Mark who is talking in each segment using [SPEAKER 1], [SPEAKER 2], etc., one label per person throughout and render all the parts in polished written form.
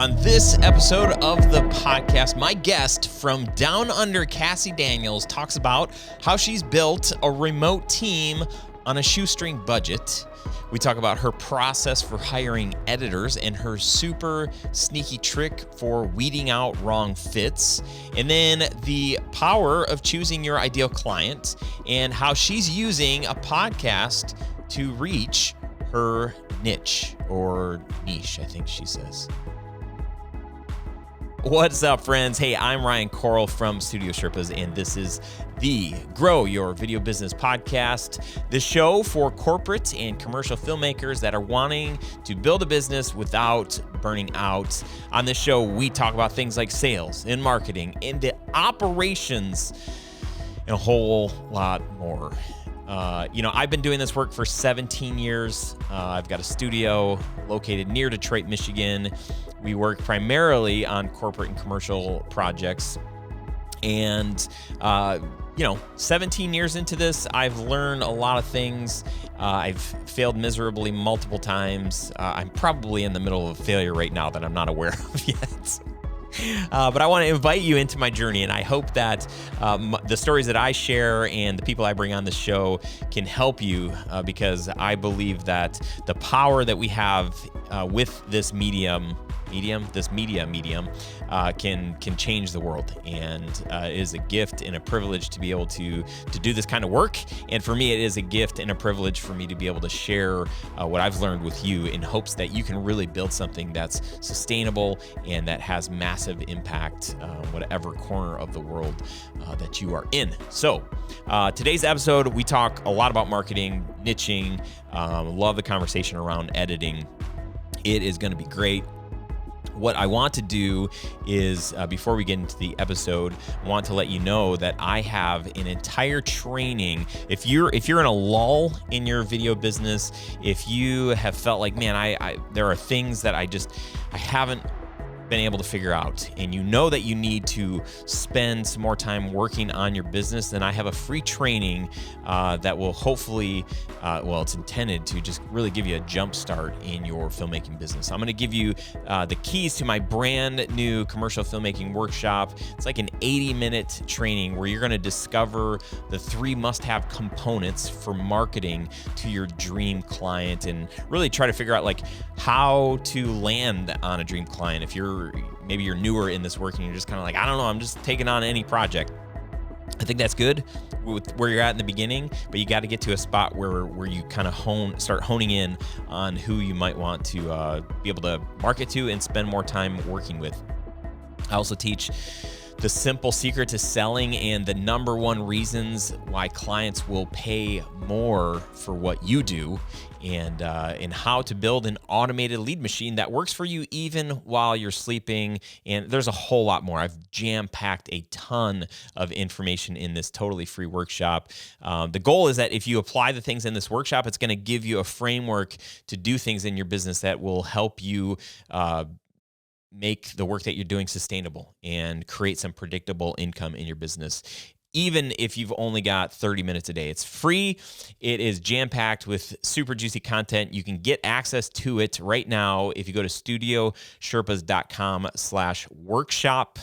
[SPEAKER 1] On this episode of the podcast, my guest from Down Under, Cassie Daniels, talks about how she's built a remote team on a shoestring budget. We talk about her process for hiring editors and her super sneaky trick for weeding out wrong fits. And then the power of choosing your ideal client and how she's using a podcast to reach her niche, or niche, I think she says. What's up, friends? Hey, I'm Ryan Coral from Studio Sherpas, and this is the Grow Your Video Business podcast, the show for corporate and commercial filmmakers that are wanting to build a business without burning out. On this show, we talk about things like sales and marketing and the operations and a whole lot more. I've been doing this work for 17 years. I've got a studio located near Detroit, Michigan. We work primarily on corporate and commercial projects. And, 17 years into this, I've learned a lot of things. I've failed miserably multiple times. I'm probably in the middle of a failure right now that I'm not aware of yet. But I want to invite you into my journey, and I hope that the stories that I share and the people I bring on the show can help you because I believe that the power that we have with this media can change the world, and it is a gift and a privilege to be able to do this kind of work. And for me, it is a gift and a privilege for me to be able to share what I've learned with you in hopes that you can really build something that's sustainable and that has massive impact whatever corner of the world that you are in. So today's episode, we talk a lot about marketing, niching, love the conversation around editing. It is going to be great. What I want to do is, before we get into the episode, I want to let you know that I have an entire training. If you're in a lull in your video business, if you have felt like, man, there are things that I haven't been able to figure out, and you know that you need to spend some more time working on your business, then I have a free training that will hopefully, it's intended to just really give you a jump start in your filmmaking business. I'm going to give you the keys to my brand new commercial filmmaking workshop. It's like an 80-minute training where you're going to discover the 3 must-have components for marketing to your dream client and really try to figure out like how to land on a dream client. If maybe you're newer in this work and you're just kind of like, I don't know, I'm just taking on any project. I think that's good with where you're at in the beginning, but you got to get to a spot where you kind of start honing in on who you might want to be able to market to and spend more time working with. I also teach the simple secret to selling and the number one reasons why clients will pay more for what you do, and how to build an automated lead machine that works for you even while you're sleeping. And there's a whole lot more. I've jam-packed a ton of information in this totally free workshop. The goal is that if you apply the things in this workshop, it's going to give you a framework to do things in your business that will help you make the work that you're doing sustainable and create some predictable income in your business, even if you've only got 30 minutes a day. It's free. It is jam-packed with super juicy content. You can get access to it right now if you go to studiosherpas.com/workshop,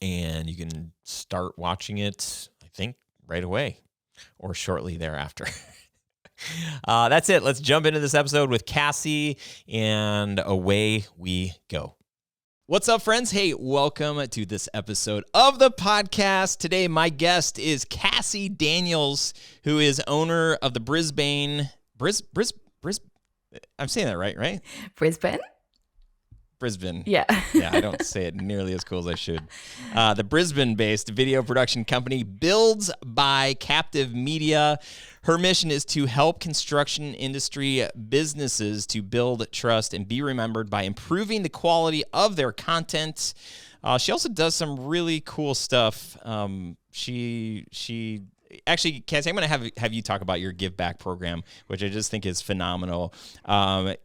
[SPEAKER 1] and you can start watching it, I think, right away or shortly thereafter. That's it. Let's jump into this episode with Cassie, and away we go. What's up, friends? Hey, welcome to this episode of the podcast. Today, my guest is Cassie Daniels, who is owner of the Brisbane. I'm saying that right? Brisbane.
[SPEAKER 2] Yeah.
[SPEAKER 1] Yeah, I don't say it nearly as cool as I should. The Brisbane-based video production company Builds by Captive Media. Her mission is to help construction industry businesses to build trust and be remembered by improving the quality of their content. She also does some really cool stuff. Actually, Cassie, I'm going to have you talk about your giveback program, which I just think is phenomenal.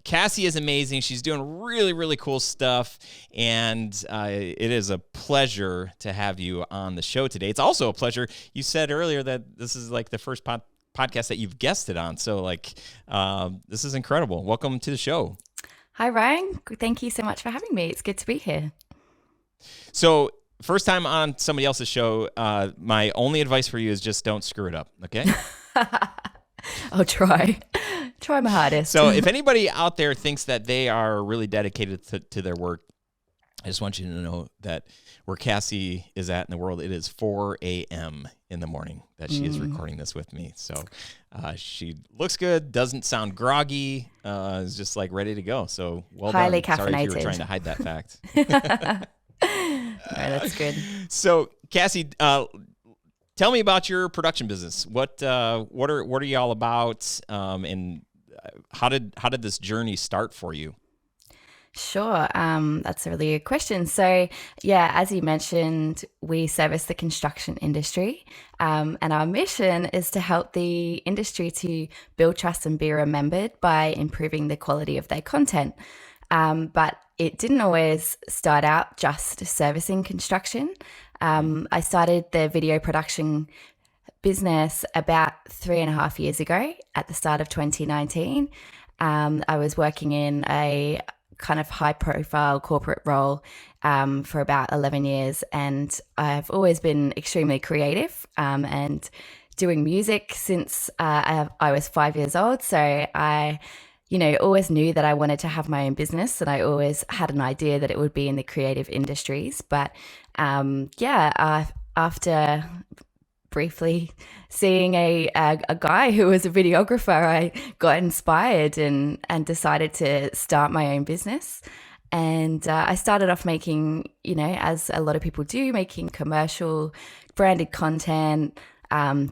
[SPEAKER 1] Cassie is amazing. She's doing really, really cool stuff, and it is a pleasure to have you on the show today. It's also a pleasure. You said earlier that this is like the first podcast that you've guested on, so this is incredible. Welcome to the show.
[SPEAKER 2] Hi, Ryan. Thank you so much for having me. It's good to be here.
[SPEAKER 1] So, first time on somebody else's show, my only advice for you is just don't screw it up, okay?
[SPEAKER 2] I'll try. Try my hardest.
[SPEAKER 1] So, if anybody out there thinks that they are really dedicated to their work, I just want you to know that where Cassie is at in the world, it is 4 a.m. in the morning that she is recording this with me. So she looks good, doesn't sound groggy, is just like ready to go. So well
[SPEAKER 2] Highly
[SPEAKER 1] done. Sorry if you were
[SPEAKER 2] caffeinated.
[SPEAKER 1] trying to hide that fact.
[SPEAKER 2] No, that's good.
[SPEAKER 1] So Cassie, tell me about your production business. What are you all about, and how did this journey start for you?
[SPEAKER 2] Sure. That's a really good question. So, yeah, as you mentioned, we service the construction industry, and our mission is to help the industry to build trust and be remembered by improving the quality of their content. But it didn't always start out just servicing construction. I started the video production business about 3.5 years ago at the start of 2019. I was working in a kind of high profile corporate role for about 11 years. And I've always been extremely creative and doing music since I was 5 years old. So always knew that I wanted to have my own business, and I always had an idea that it would be in the creative industries. But after briefly seeing a guy who was a videographer, I got inspired and decided to start my own business. And I started off making, as a lot of people do, making commercial branded content,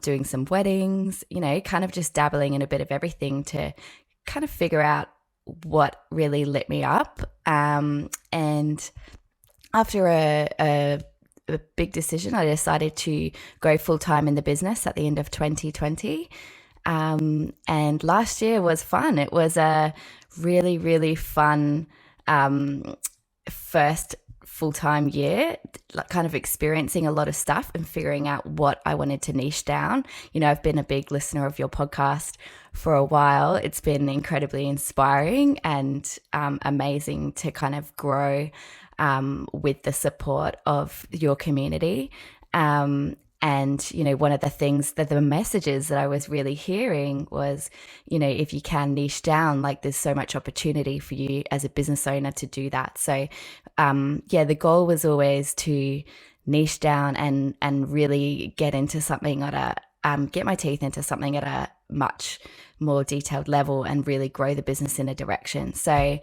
[SPEAKER 2] doing some weddings, kind of just dabbling in a bit of everything to kind of figure out what really lit me up. And after a big decision, I decided to go full time in the business at the end of 2020. And last year was fun. It was a really, really fun first full time year, like kind of experiencing a lot of stuff and figuring out what I wanted to niche down. I've been a big listener of your podcast for a while. It's been incredibly inspiring and amazing to kind of grow with the support of your community. And, one of the things that the messages that I was really hearing was, if you can niche down, like there's so much opportunity for you as a business owner to do that. So, the goal was always to niche down and really get into something get my teeth into something at a much more detailed level and really grow the business in a direction. So,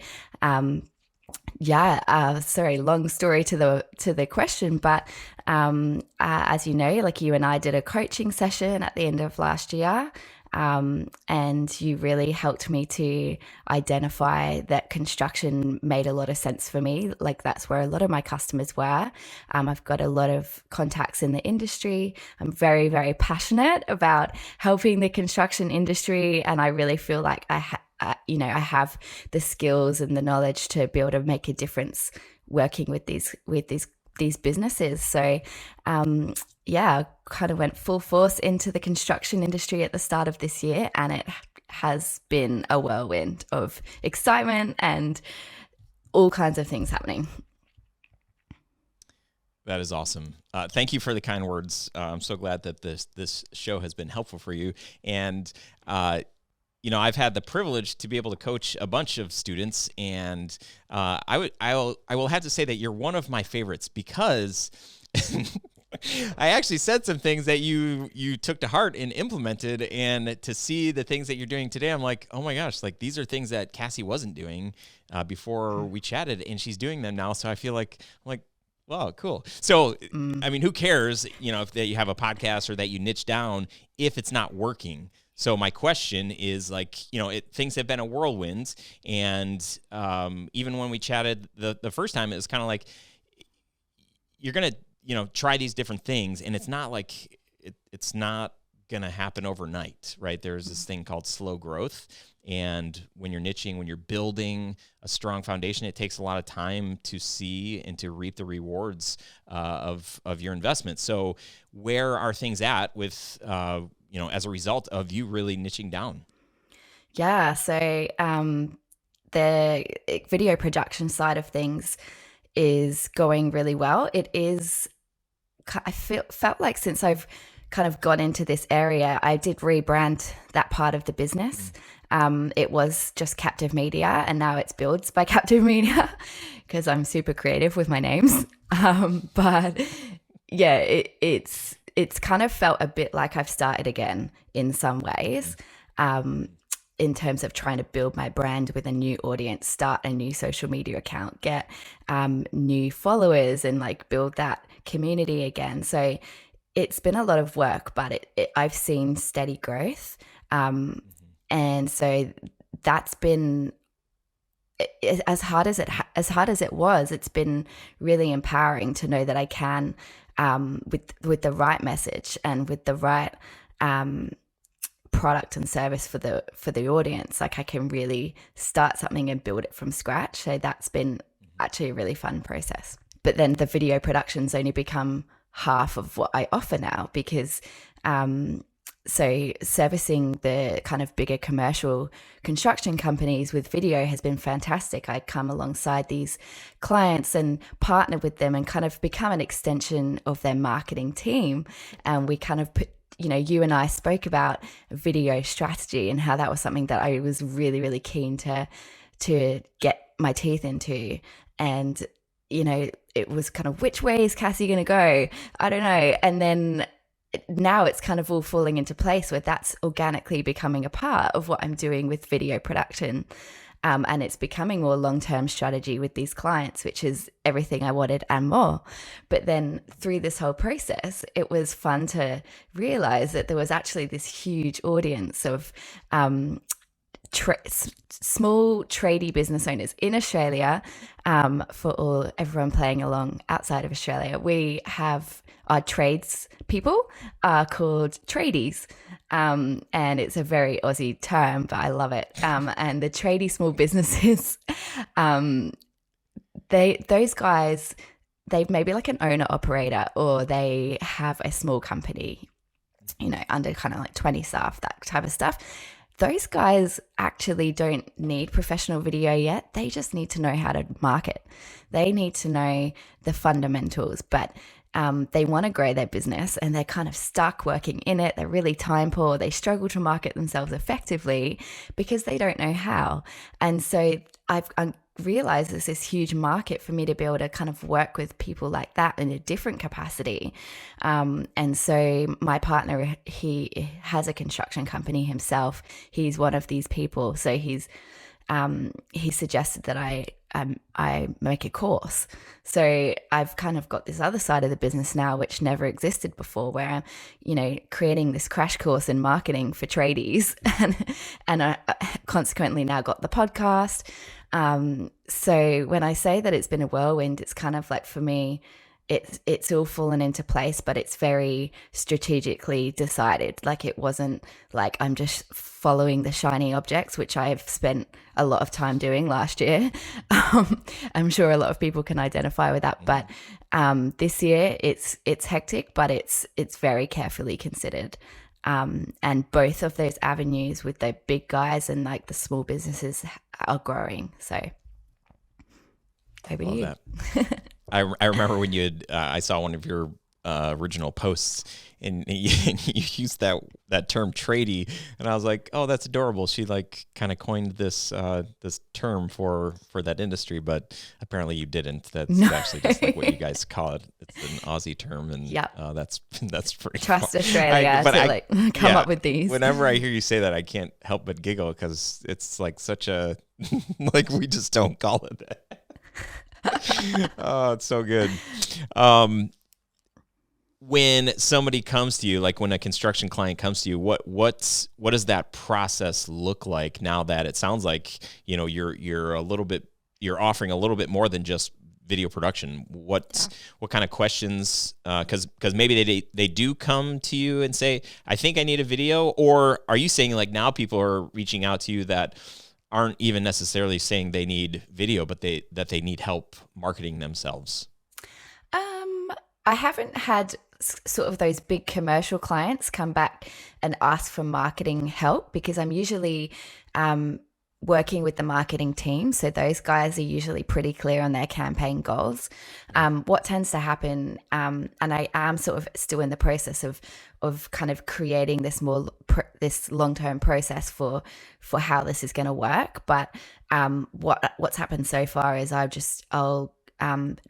[SPEAKER 2] sorry, long story to the question, but as you know, like you and I did a coaching session at the end of last year, and you really helped me to identify that construction made a lot of sense for me. Like that's where a lot of my customers were. I've got a lot of contacts in the industry. I'm very, very passionate about helping the construction industry, and I really feel like I have the skills and the knowledge to be able to make a difference working with these businesses. So, kind of went full force into the construction industry at the start of this year, and it has been a whirlwind of excitement and all kinds of things happening.
[SPEAKER 1] That is awesome. Thank you for the kind words. I'm so glad that this show has been helpful for you. And I've had the privilege to be able to coach a bunch of students, and I will have to say that you're one of my favorites because I actually said some things that you took to heart and implemented, and to see the things that you're doing today, I'm like, oh my gosh, like these are things that Cassie wasn't doing before we chatted, and she's doing them now. So I feel like I'm like, wow, cool. So, I mean, who cares, if that you have a podcast or that you niche down if it's not working? So my question is like, things have been a whirlwind, and even when we chatted the first time, it was kind of like you're gonna try these different things, and it's not like it's not gonna happen overnight, right? There's this thing called slow growth, and when you're niching, when you're building a strong foundation, it takes a lot of time to see and to reap the rewards of your investment. So where are things at with as a result of you really niching down?
[SPEAKER 2] Yeah, so the video production side of things is going really well. It is, I felt like since I've kind of got into this area, I did rebrand that part of the business. It was just Captive Media, and now it's Builds by Captive Media because I'm super creative with my names. But yeah, it's kind of felt a bit like I've started again in some ways. In terms of trying to build my brand with a new audience, start a new social media account, get new followers, and like build that community again. So it's been a lot of work, but I've seen steady growth. And so that's been as hard as it was. It's been really empowering to know that I can, with the right message and with the right product and service for the audience, like I can really start something and build it from scratch. So that's been actually a really fun process. But then the video production's only become half of what I offer now, because so servicing the kind of bigger commercial construction companies with video has been fantastic. I come alongside these clients and partner with them and kind of become an extension of their marketing team. And we kind of put, you and I spoke about video strategy and how that was something that I was really, really keen to get my teeth into. And, it was kind of, which way is Cassie going to go? I don't know. And then now it's kind of all falling into place where that's organically becoming a part of what I'm doing with video production. And it's becoming more long-term strategy with these clients, which is everything I wanted and more. But then through this whole process, it was fun to realize that there was actually this huge audience of small tradie business owners in Australia. For everyone playing along outside of Australia, we have our trades people are called tradies. And it's a very Aussie term, but I love it. And the tradie small businesses, those guys, they've maybe like an owner operator, or they have a small company, under kind of like 20 staff, that type of stuff. Those guys actually don't need professional video yet. They just need to know how to market. They need to know the fundamentals, but they want to grow their business and they're kind of stuck working in it. They're really time poor. They struggle to market themselves effectively because they don't know how. And so I realized there's this huge market for me to be able to kind of work with people like that in a different capacity. And so my partner, he has a construction company himself. He's one of these people. So he suggested that I make a course. So I've kind of got this other side of the business now, which never existed before, where I'm, creating this crash course in marketing for tradies, and I consequently now got the podcast. So when I say that it's been a whirlwind, it's kind of like, for me, it's all fallen into place, but it's very strategically decided. Like, it wasn't like I'm just following the shiny objects, which I've spent a lot of time doing last year. I'm sure a lot of people can identify with that. But this year it's hectic, but it's very carefully considered. And both of those avenues with the big guys and like the small businesses are growing. So over to you.
[SPEAKER 1] I remember when I saw one of your original posts, and you used that term tradie, and I was like, oh, that's adorable. She like kind of coined this term for that industry, but apparently you didn't. That's actually just like what you guys call it. It's an Aussie term, and that's pretty.
[SPEAKER 2] Trust fun. Australia to come up with these.
[SPEAKER 1] Whenever I hear you say that, I can't help but giggle because it's like such a like we just don't call it that. Oh, it's so good. When somebody comes to you, like when a construction client comes to you, what does that process look like now that it sounds like, you're offering a little bit more than just video production? What kind of questions, because maybe they do come to you and say, I think I need a video, or are you saying like now people are reaching out to you that aren't even necessarily saying they need video, but that they need help marketing themselves?
[SPEAKER 2] I haven't had sort of those big commercial clients come back and ask for marketing help, because I'm usually working with the marketing team. So those guys are usually pretty clear on their campaign goals. What tends to happen, and I am sort of still in the process of kind of creating this this long-term process for how this is going to work. But what's happened so far is I'll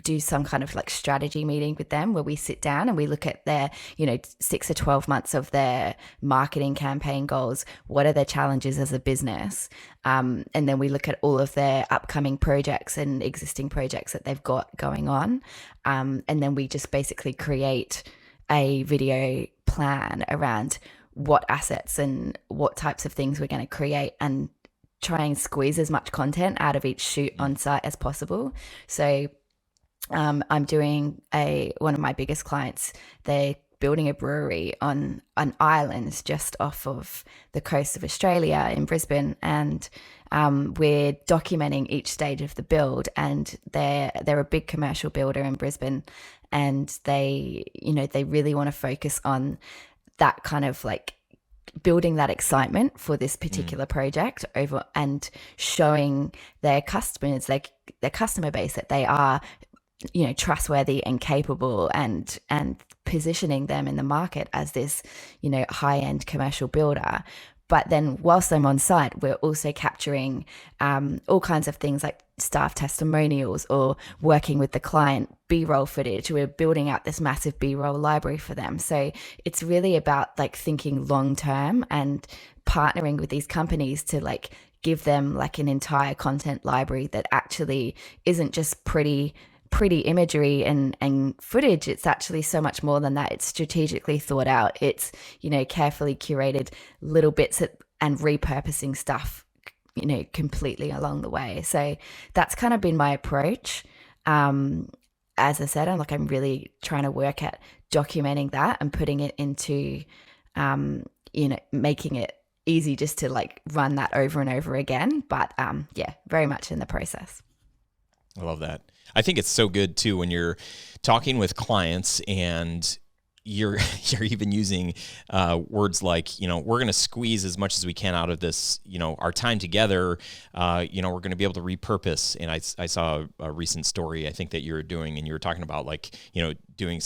[SPEAKER 2] do some kind of like strategy meeting with them where we sit down and we look at their, 6 or 12 months of their marketing campaign goals. What are their challenges as a business? And then we look at all of their upcoming projects and existing projects that they've got going on. And then we just basically create a video plan around what assets and what types of things we're going to create, and try and squeeze as much content out of each shoot on site as possible. So I'm doing one of my biggest clients. They're building a brewery on an island just off of the coast of Australia in Brisbane, and we're documenting each stage of the build. And they're a big commercial builder in Brisbane, and they really want to focus on that kind of like building that excitement for this particular project over, and showing their customers, like their customer base, that they are trustworthy and capable, and positioning them in the market as this high-end commercial builder. But then whilst I'm on site, we're also capturing all kinds of things like staff testimonials, or working with the client B-roll footage. We're building out this massive B-roll library for them. So it's really about like thinking long-term and partnering with these companies to like give them like an entire content library that actually isn't just pretty imagery and footage. It's actually so much more than that. It's strategically thought out. It's, carefully curated little bits and repurposing stuff, completely along the way. So that's kind of been my approach. As I said, I'm really trying to work at documenting that and putting it into, making it easy just to like run that over and over again. But very much in the process.
[SPEAKER 1] I love that. I think it's so good too when you're talking with clients and you're even using words like, we're going to squeeze as much as we can out of this, our time together. We're going to be able to repurpose. And I saw a recent story I think that you were doing, and you were talking about like, doing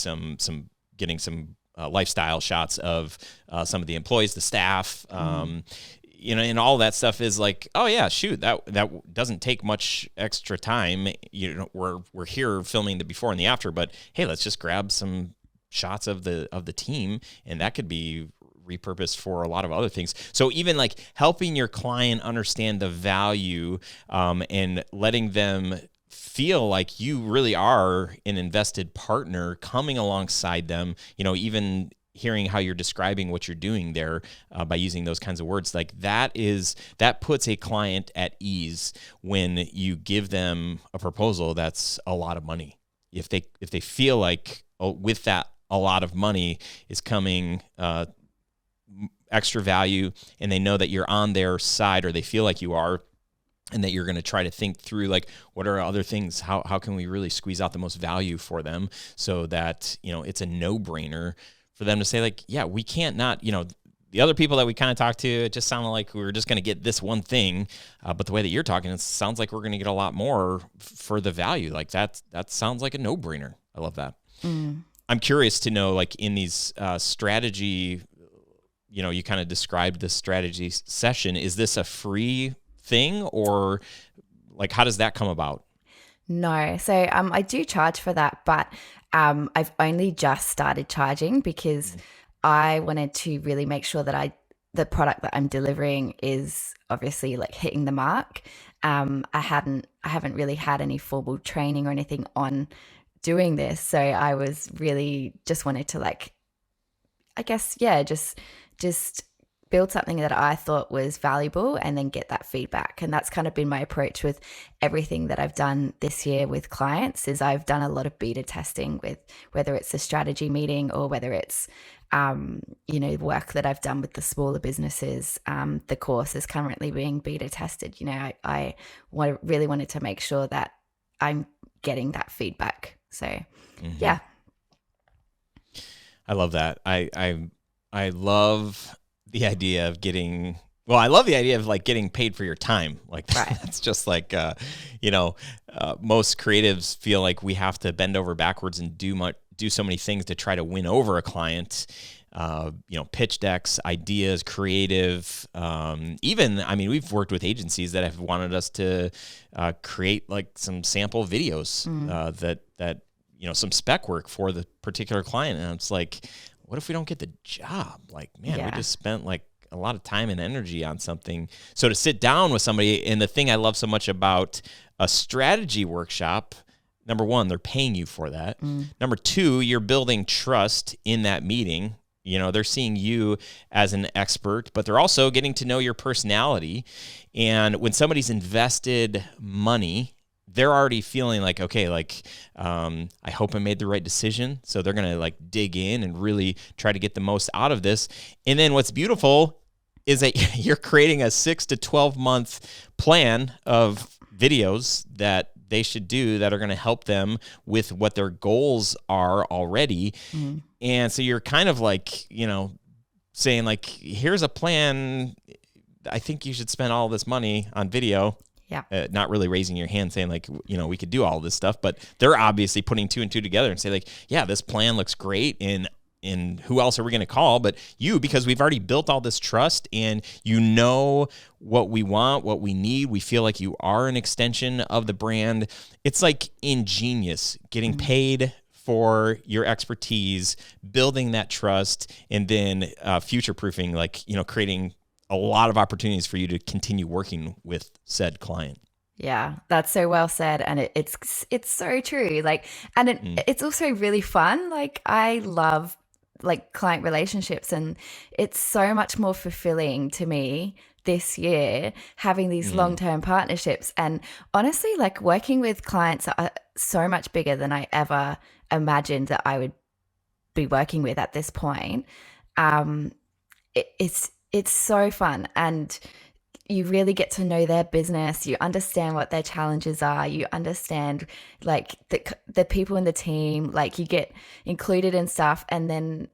[SPEAKER 1] getting some lifestyle shots of some of the employees, the staff. And all that stuff is like, oh yeah, shoot, that doesn't take much extra time. We're here filming the before and the after, but hey, let's just grab some shots of the team, and that could be repurposed for a lot of other things. So even like helping your client understand the value, and letting them feel like you really are an invested partner coming alongside them, even hearing how you're describing what you're doing there by using those kinds of words, like that puts a client at ease when you give them a proposal that's a lot of money. If they feel like with that a lot of money is coming extra value, and they know that you're on their side, or they feel like you are, and that you're going to try to think through like what are other things, how can we really squeeze out the most value for them, so that it's a no-brainer for them to say like, yeah, we can't not, the other people that we kind of talked to, it just sounded like we were just going to get this one thing. But the way that you're talking, it sounds like we're going to get a lot more for the value. Like that sounds like a no-brainer. I love that. I'm curious to know, like in these strategy, you kind of described the strategy session. Is this a free thing, or like, how does that come about?
[SPEAKER 2] No. So I do charge for that, but I've only just started charging because I wanted to really make sure that the product that I'm delivering is obviously like hitting the mark. I haven't really had any formal training or anything on doing this, so I was really just wanted to like, I guess, just build something that I thought was valuable and then get that feedback. And that's kind of been my approach with everything that I've done this year with clients. Is I've done a lot of beta testing with whether it's a strategy meeting or whether it's work that I've done with the smaller businesses. The course is currently being beta tested. I really wanted to make sure that I'm getting that feedback. So yeah.
[SPEAKER 1] I love that. I love the idea of getting Well, I love the idea of like getting paid for your time. Like
[SPEAKER 2] Right.
[SPEAKER 1] that's just like, most creatives feel like we have to bend over backwards and do so many things to try to win over a client. Pitch decks, ideas, creative. We've worked with agencies that have wanted us to create like some sample videos that some spec work for the particular client, and it's like, what if we don't get the job? Like, man, we just spent like a lot of time and energy on something. So to sit down with somebody, and the thing I love so much about a strategy workshop, number one, they're paying you for that. Number two, you're building trust in that meeting. They're seeing you as an expert, but they're also getting to know your personality. And when somebody's invested money, they're already feeling like, okay, like, I hope I made the right decision. So they're going to like dig in and really try to get the most out of this. And then what's beautiful is that you're creating a 6 to 12 month plan of videos that they should do that are going to help them with what their goals are already. And so you're kind of like, saying like, here's a plan. I think you should spend all this money on video. Yeah. Not really raising your hand saying like, we could do all this stuff, but they're obviously putting two and two together and say like, yeah, this plan looks great. And who else are we going to call but you, because we've already built all this trust and what we want, what we need. We feel like you are an extension of the brand. It's like ingenious, getting paid for your expertise, building that trust, and then future-proofing, like, creating a lot of opportunities for you to continue working with said client.
[SPEAKER 2] Yeah, that's so well said, and it's so true. Like, and it's also really fun. Like, I love like client relationships, and it's so much more fulfilling to me this year having these long-term partnerships. And honestly, like working with clients that are so much bigger than I ever imagined that I would be working with at this point. It's so fun, and you really get to know their business. You understand what their challenges are. You understand like the people in the team, like you get included in stuff. And then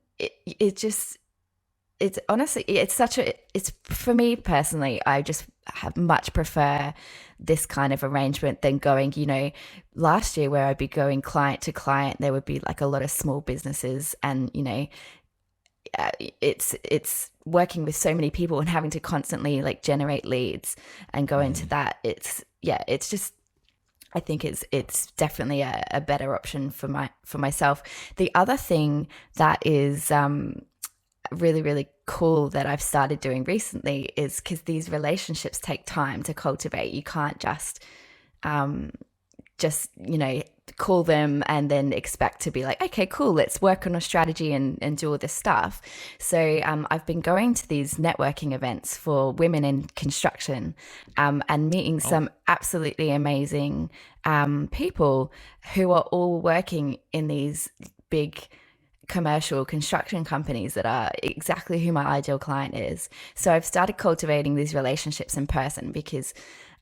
[SPEAKER 2] it's honestly, it's for me personally, I just much prefer this kind of arrangement than going, last year where I'd be going client to client, there would be like a lot of small businesses, and, it's working with so many people and having to constantly like generate leads and go into that. It's just, I think it's definitely a better option for myself. The other thing that is really, really cool that I've started doing recently is because these relationships take time to cultivate. You can't just call them and then expect to be like, okay, cool, let's work on a strategy and do all this stuff. So I've been going to these networking events for women in construction and meeting some absolutely amazing people who are all working in these big commercial construction companies that are exactly who my ideal client is. So I've started cultivating these relationships in person because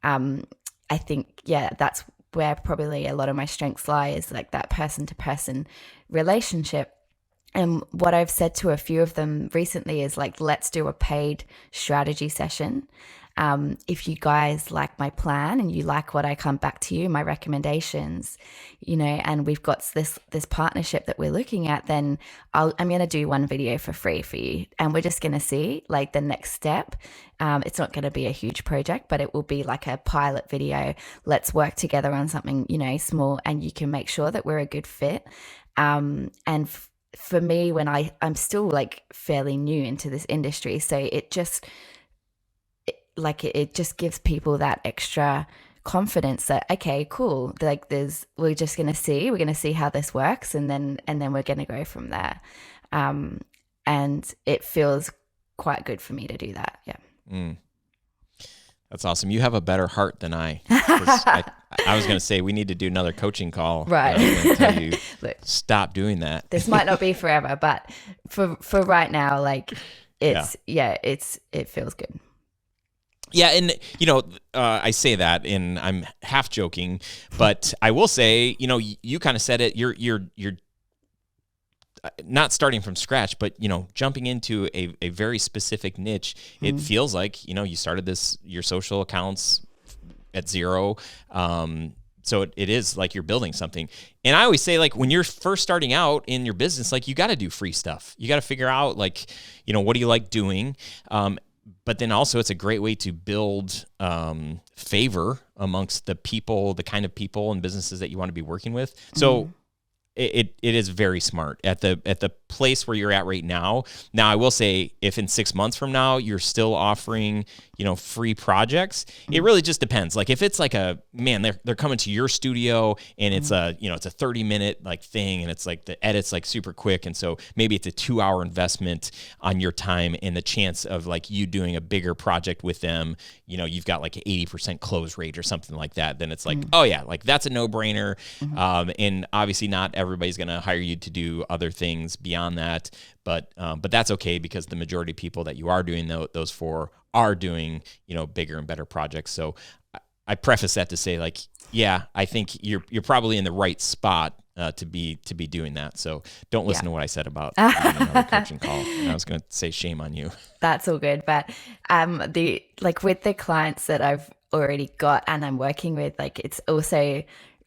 [SPEAKER 2] I think, that's where probably a lot of my strengths lie, is like that person-to-person relationship. And what I've said to a few of them recently is like, let's do a paid strategy session. If you guys like my plan and you like what I come back to you, my recommendations, and we've got this partnership that we're looking at, then I'm going to do one video for free for you. And we're just going to see like the next step. It's not going to be a huge project, but it will be like a pilot video. Let's work together on something, small, and you can make sure that we're a good fit. For me, when I'm still like fairly new into this industry, so it just gives people that extra confidence that, okay, cool, like we're going to see how this works, and then we're going to go from there. And it feels quite good for me to do that. Yeah.
[SPEAKER 1] That's awesome. You have a better heart than I. I was going to say we need to do another coaching call.
[SPEAKER 2] Right.
[SPEAKER 1] I was going to tell you,
[SPEAKER 2] Look,
[SPEAKER 1] stop doing that.
[SPEAKER 2] This might not be forever, but for right now, like it feels good.
[SPEAKER 1] Yeah, and I say that, and I'm half joking, but I will say, you kind of said it. not starting from scratch, but, jumping into a very specific niche. It feels like, you started your social accounts at zero. So it is like you're building something. And I always say, like, when you're first starting out in your business, like, you got to do free stuff. You got to figure out, like, what do you like doing? But then also it's a great way to build favor amongst the kind of people and businesses that you want to be working with. So it is very smart at the place where you're at right now. Now, I will say, if in 6 months from now you're still offering, free projects, it really just depends. Like, if it's like they're coming to your studio and it's it's a 30-minute like thing, and it's like the edit's like super quick, and so maybe it's a 2-hour investment on your time, and the chance of like you doing a bigger project with them, you've got like an 80% close rate or something like that. Then it's like, oh yeah, like that's a no-brainer. And obviously not everybody's going to hire you to do other things beyond that, but that's okay, because the majority of people that you are doing those for are doing, bigger and better projects. So I preface that to say, like, yeah, I think you're probably in the right spot to be doing that. So don't listen to what I said about another coaching call. And I was going to say, shame on you.
[SPEAKER 2] That's all good. But with the clients that I've already got and I'm working with, like, it's also,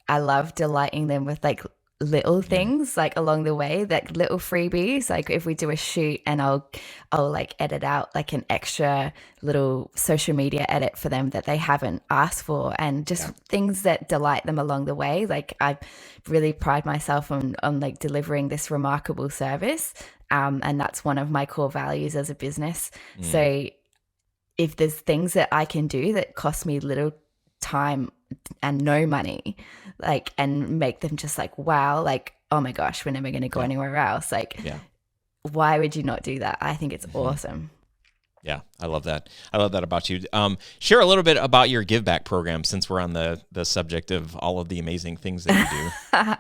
[SPEAKER 2] I love delighting them with like little things like along the way, like little freebies. Like, if we do a shoot and I'll like edit out like an extra little social media edit for them that they haven't asked for, and just things that delight them along the way. Like, I really pride myself on like delivering this remarkable service, and that's one of my core values as a business. So if there's things that I can do that cost me little time and no money, like, and make them just like, wow, like, oh my gosh, we're never going to go anywhere else. Like, why would you not do that? I think it's awesome.
[SPEAKER 1] Yeah, I love that. I love that about you. Share a little bit about your giveback program, since we're on the subject of all of the amazing things that you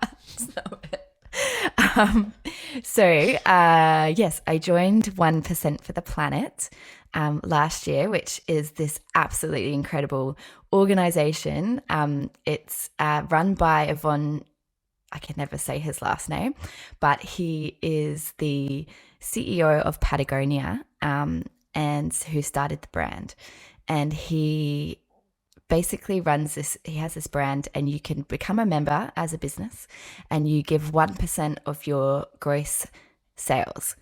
[SPEAKER 1] do. Yes, I joined 1% for the Planet last year, which is this absolutely incredible organization. It's run by Yvonne, I can never say his last name, but he is the CEO of Patagonia, and who started the brand. And he basically runs this, he has this brand, and you can become a member as a business, and you give 1% of your gross sales.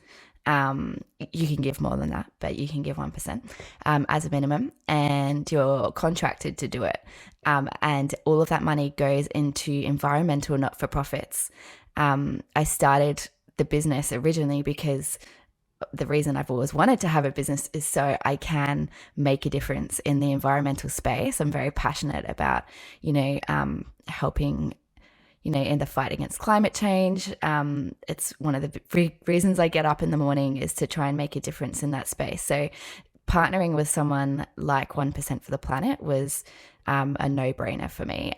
[SPEAKER 1] You can give more than that, but you can give 1% as a minimum, and you're contracted to do it. And all of that money goes into environmental not-for-profits. I started the business originally because the reason I've always wanted to have a business is so I can make a difference in the environmental space. I'm very passionate about, helping, in the fight against climate change. It's one of the reasons I get up in the morning, is to try and make a difference in that space. So partnering with someone like 1% for the Planet was a no-brainer for me.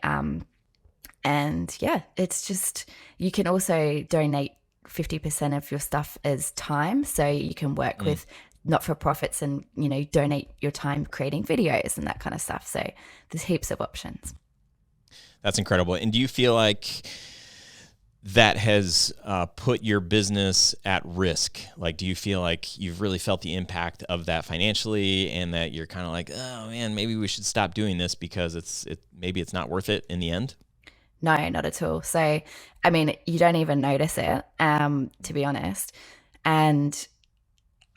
[SPEAKER 1] And yeah, it's just, you can also donate 50% of your stuff as time. So you can work with not-for-profits and, donate your time creating videos and that kind of stuff. So there's heaps of options. That's incredible. And do you feel like that has put your business at risk? Like, do you feel like you've really felt the impact of that financially, and that you're kind of like, oh man, maybe we should stop doing this because maybe it's not worth it in the end?
[SPEAKER 2] No, not at all. So, I mean, you don't even notice it, to be honest. And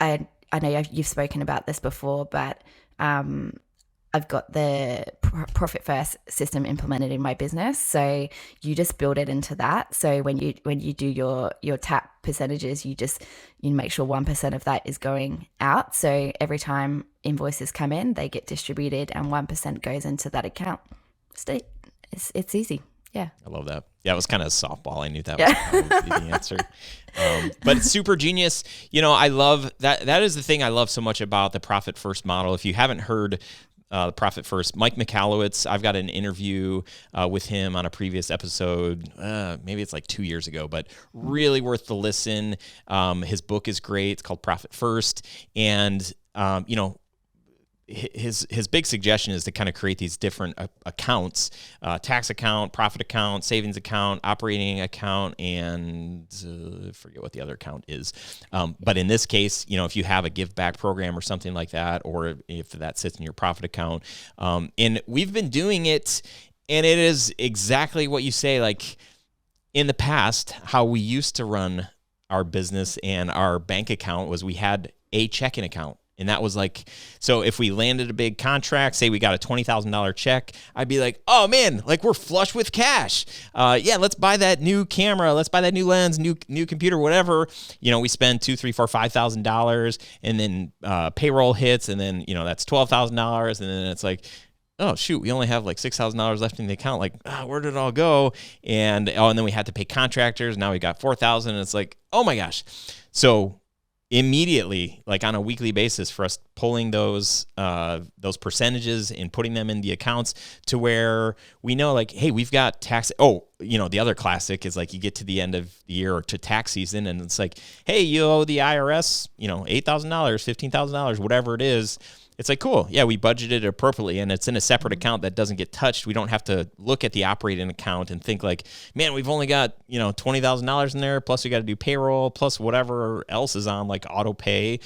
[SPEAKER 2] I know you've spoken about this before, but I've got the profit first system implemented in my business. So you just build it into that. So when you do your tap percentages, you make sure 1% of that is going out. So every time invoices come in, they get distributed, and 1% goes into that account. It's easy. Yeah.
[SPEAKER 1] I love that. Yeah, it was kind of a softball. I knew that was probably the answer. But it's super genius. I love that. That is the thing I love so much about the Profit First model. If you haven't heard Profit First, Mike Michalowicz, I've got an interview with him on a previous episode. Maybe it's like 2 years ago, but really worth the listen. His book is great. It's called Profit First. And, his big suggestion is to kind of create these different accounts, tax account, profit account, savings account, operating account, and forget what the other account is. But in this case, if you have a give back program or something like that, or if that sits in your profit account, and we've been doing it, and it is exactly what you say. Like in the past, how we used to run our business and our bank account was we had a checking account. And that was like, so if we landed a big contract, say we got a $20,000 check, I'd be like, oh man, like we're flush with cash. Yeah, let's buy that new camera. Let's buy that new lens, new computer, whatever. We spend $2,000, $3,000, $4,000, $5,000, and then payroll hits, and then that's $12,000, and then it's like, oh shoot, we only have like $6,000 left in the account. Like, where did it all go? And then we had to pay contractors. Now we got $4,000, and it's like, oh my gosh. So immediately, like on a weekly basis, for us pulling those percentages and putting them in the accounts to where we know, like, hey, we've got tax. Oh, the other classic is like you get to the end of the year or to tax season, and it's like, hey, you owe the IRS, $8,000, $15,000, whatever it is. It's like, cool. Yeah, we budgeted appropriately, and it's in a separate account that doesn't get touched. We don't have to look at the operating account and think like, man, we've only got, $20,000 in there, plus we got to do payroll, plus whatever else is on like auto pay.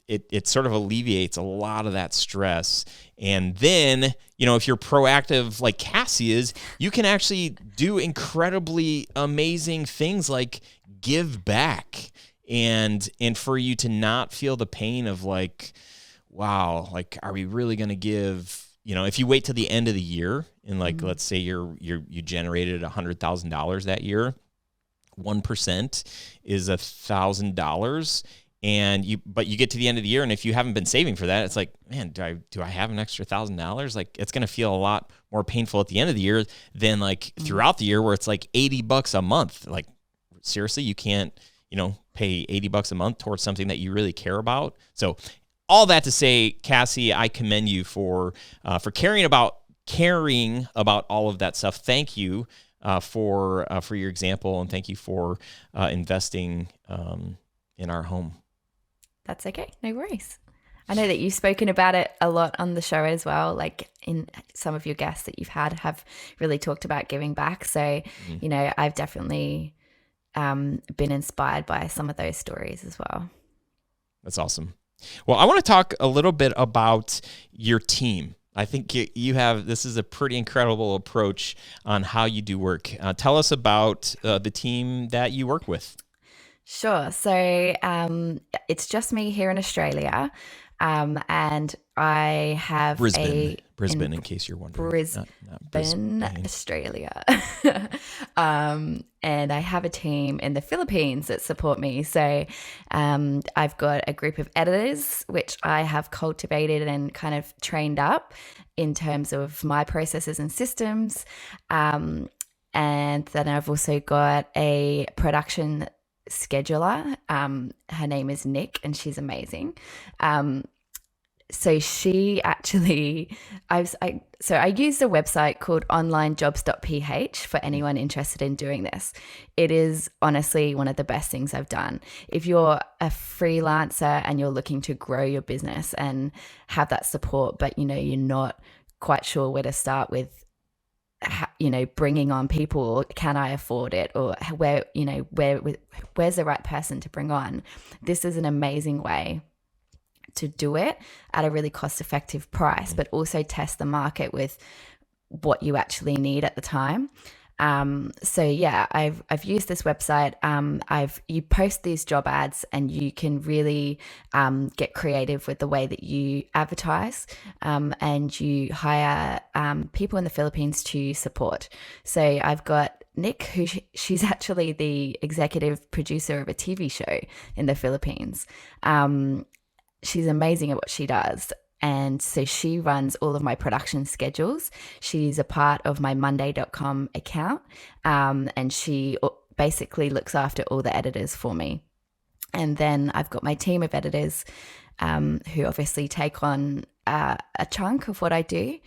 [SPEAKER 1] It sort of alleviates a lot of that stress. And then, if you're proactive like Cassie is, you can actually do incredibly amazing things like give back, and for you to not feel the pain of like, wow, like, are we really going to give, if you wait till the end of the year and like, let's say you generated $100,000 that year, 1% is $1,000. But you get to the end of the year, and if you haven't been saving for that, it's like, man, do I have an extra $1,000? Like, it's going to feel a lot more painful at the end of the year than like throughout the year where it's like $80 a month. Like, seriously, you can't, pay $80 a month towards something that you really care about. So all that to say, Cassie, I commend you for caring about all of that stuff. Thank you for your example, and thank you for investing in our home.
[SPEAKER 2] That's okay. No worries. I know that you've spoken about it a lot on the show as well. Like in some of your guests that you've had have really talked about giving back. So, I've definitely been inspired by some of those stories as well.
[SPEAKER 1] That's awesome. Well, I want to talk a little bit about your team. I think you have, this is a pretty incredible approach on how you do work. Tell us about the team that you work with.
[SPEAKER 2] Sure. So it's just me here in Australia, and I have
[SPEAKER 1] Brisbane, in case you're wondering.
[SPEAKER 2] Brisbane, Australia. And I have a team in the Philippines that support me. So I've got a group of editors, which I have cultivated and kind of trained up in terms of my processes and systems. And then I've also got a production scheduler. Her name is Nick, and she's amazing. So she actually, I use a website called onlinejobs.ph for anyone interested in doing this. It is honestly one of the best things I've done. If you're a freelancer and you're looking to grow your business and have that support, but you're not quite sure where to start with, bringing on people, or can I afford it, or where's the right person to bring on? This is an amazing way to do it at a really cost-effective price, but also test the market with what you actually need at the time. So yeah, I've used this website. You post these job ads, and you can really get creative with the way that you advertise, and you hire people in the Philippines to support. So I've got Nick, who she's actually the executive producer of a TV show in the Philippines. She's amazing at what she does. And so she runs all of my production schedules. She's a part of my monday.com account. And she basically looks after all the editors for me. And then I've got my team of editors who obviously take on a chunk of what I do.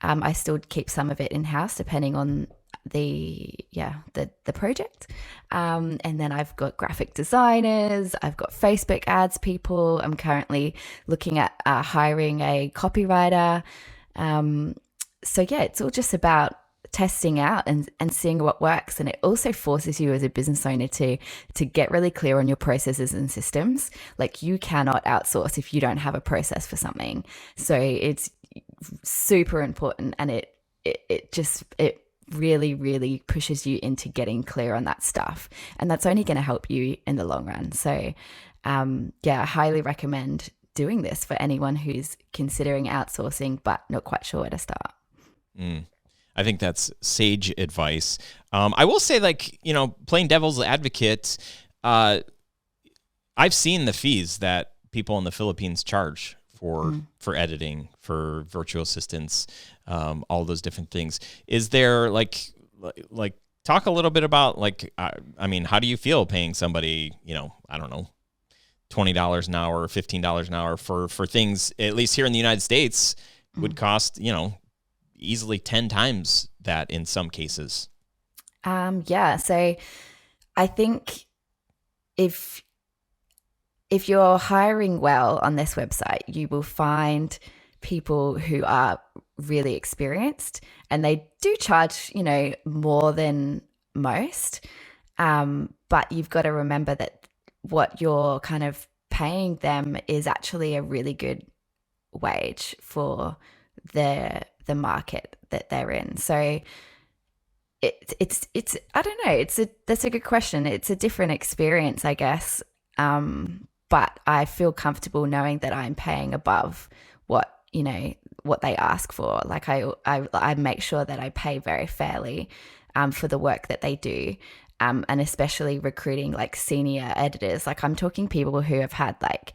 [SPEAKER 2] I still keep some of it in-house depending on the project. And then I've got graphic designers, I've got Facebook ads people. I'm currently looking at hiring a copywriter. So yeah, it's all just about testing out and seeing what works. And it also forces you as a business owner to get really clear on your processes and systems. Like, you cannot outsource if you don't have a process for something. So it's super important, and it really, really pushes you into getting clear on that stuff. And that's only going to help you in the long run. So I highly recommend doing this for anyone who's considering outsourcing but not quite sure where to start.
[SPEAKER 1] I think that's sage advice. I will say, like, playing devil's advocate, I've seen the fees that people in the Philippines charge for editing, for virtual assistants, all those different things. Is there like talk a little bit about, like, I mean, how do you feel paying somebody, I don't know, $20 an hour, $15 an hour for things, at least here in the United States, would cost, easily 10 times that in some cases?
[SPEAKER 2] So I think if you're hiring well on this website, you will find people who are really experienced, and they do charge, more than most. But you've got to remember that what you're kind of paying them is actually a really good wage for the market that they're in. So it's I don't know, that's a good question. It's a different experience, I guess. But I feel comfortable knowing that I'm paying above what they ask for. Like, I make sure that I pay very fairly for the work that they do. And especially recruiting like senior editors. Like, I'm talking people who have had like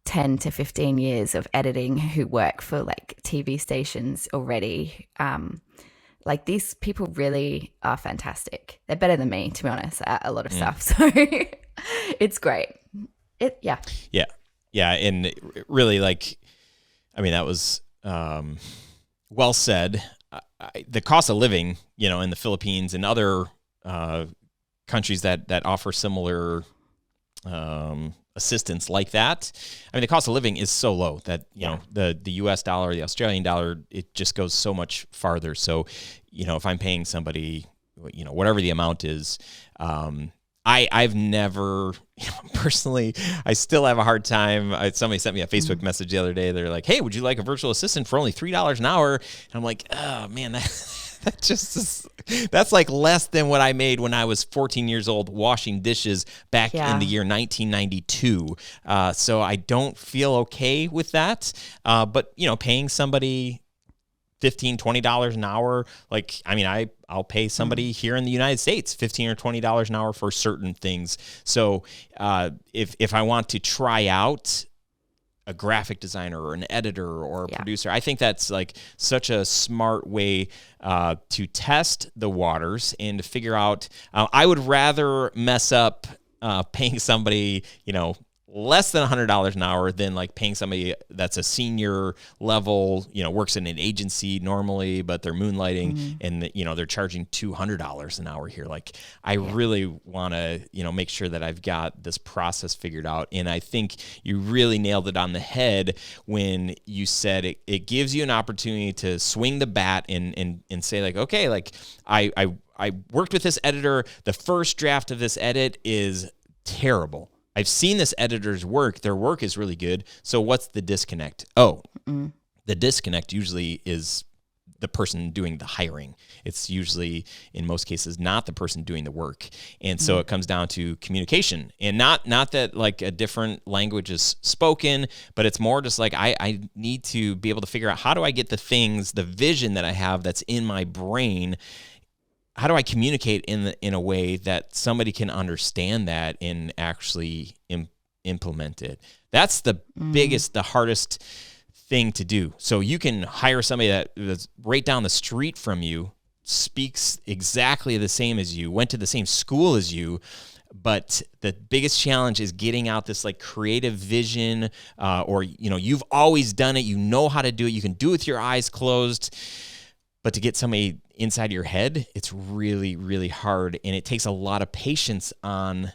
[SPEAKER 2] 10 to 15 years of editing, who work for like TV stations already. Like, these people really are fantastic. They're better than me, to be honest, at a lot of stuff. So it's great. Yeah.
[SPEAKER 1] And really, like, I mean, that was well said. The cost of living, in the Philippines and other countries that offer similar assistance like that, I mean, the cost of living is so low that the US dollar, the Australian dollar, it just goes so much farther. So if I'm paying somebody whatever the amount is, I've never personally, I still have a hard time. Somebody sent me a Facebook message the other day. They're like, "Hey, would you like a virtual assistant for only $3 an hour?" And I'm like, "Oh man, that just is, that's like less than what I made when I was 14 years old washing dishes back in the year 1992. So I don't feel okay with that. But paying somebody $15, $20 an hour, like, I mean, I'll pay somebody here in the United States $15 or $20 an hour for certain things. So if I want to try out a graphic designer or an editor or a producer, I think that's like such a smart way to test the waters and to figure out. I would rather mess up paying somebody, less than $100 an hour than like paying somebody that's a senior level, works in an agency normally, but they're moonlighting and they're charging $200 an hour here. Like, I really want to, make sure that I've got this process figured out. And I think you really nailed it on the head when you said it gives you an opportunity to swing the bat and say, like, okay, like I worked with this editor. The first draft of this edit is terrible. I've seen this editor's work. Their work is really good. So what's the disconnect? The disconnect usually is the person doing the hiring. It's usually, in most cases, not the person doing the work. And so it comes down to communication. And not that like a different language is spoken, but it's more just like I need to be able to figure out, how do I get the vision that I have that's in my brain, how do I communicate in a way that somebody can understand that and actually implement it? That's the biggest, the hardest thing to do. So you can hire somebody that's right down the street from you, speaks exactly the same as you, went to the same school as you, but the biggest challenge is getting out this like creative vision, or you've always done it, how to do it, you can do it with your eyes closed. But to get somebody inside your head, it's really, really hard. And it takes a lot of patience on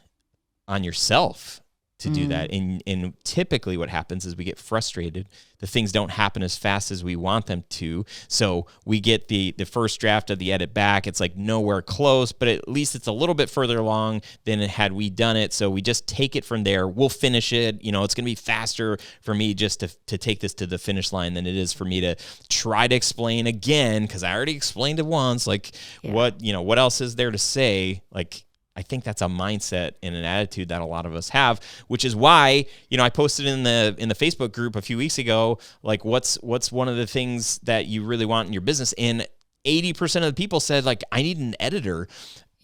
[SPEAKER 1] yourself to do that. And typically what happens is we get frustrated. The things don't happen as fast as we want them to. So we get the first draft of the edit back. It's like nowhere close, but at least it's a little bit further along than had we done it. So we just take it from there. We'll finish it. You know, it's going to be faster for me just to take this to the finish line than it is for me to try to explain again, because I already explained it once. Like, what else is there to say? Like, I think that's a mindset and an attitude that a lot of us have, which is why, I posted in the Facebook group a few weeks ago, like, what's one of the things that you really want in your business? And 80% of the people said, like, I need an editor.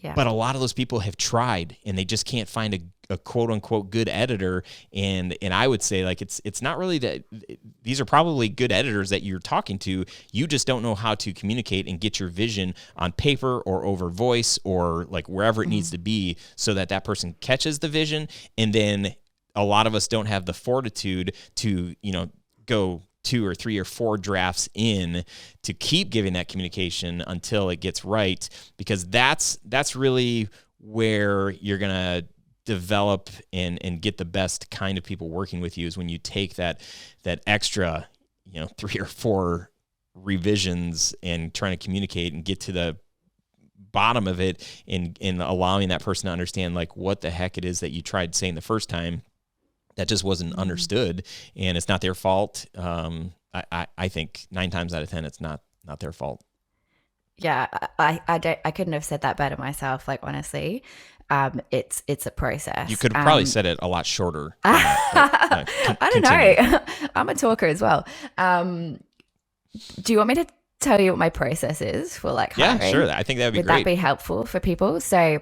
[SPEAKER 1] Yeah. But a lot of those people have tried and they just can't find a quote unquote good editor. And I would say, like, it's not really that. These are probably good editors that you're talking to. You just don't know how to communicate and get your vision on paper or over voice or like wherever it needs to be so that person catches the vision. And then a lot of us don't have the fortitude to, go 2 or 3 or 4 drafts in to keep giving that communication until it gets right, because that's really where you're going to develop and get the best kind of people working with you, is when you take that extra, 3 or 4 revisions and trying to communicate and get to the bottom of it and allowing that person to understand, like, what the heck it is that you tried saying the first time that just wasn't understood, and it's not their fault. I think 9 times out of 10, it's not their fault.
[SPEAKER 2] Yeah, I couldn't have said that better myself. Like, honestly, it's a process.
[SPEAKER 1] You could have probably said it a lot shorter.
[SPEAKER 2] I don't know. I'm a talker as well. Do you want me to tell you what my process is for, like, hiring?
[SPEAKER 1] Yeah, sure. I think that would be great.
[SPEAKER 2] Would that be helpful for people? So,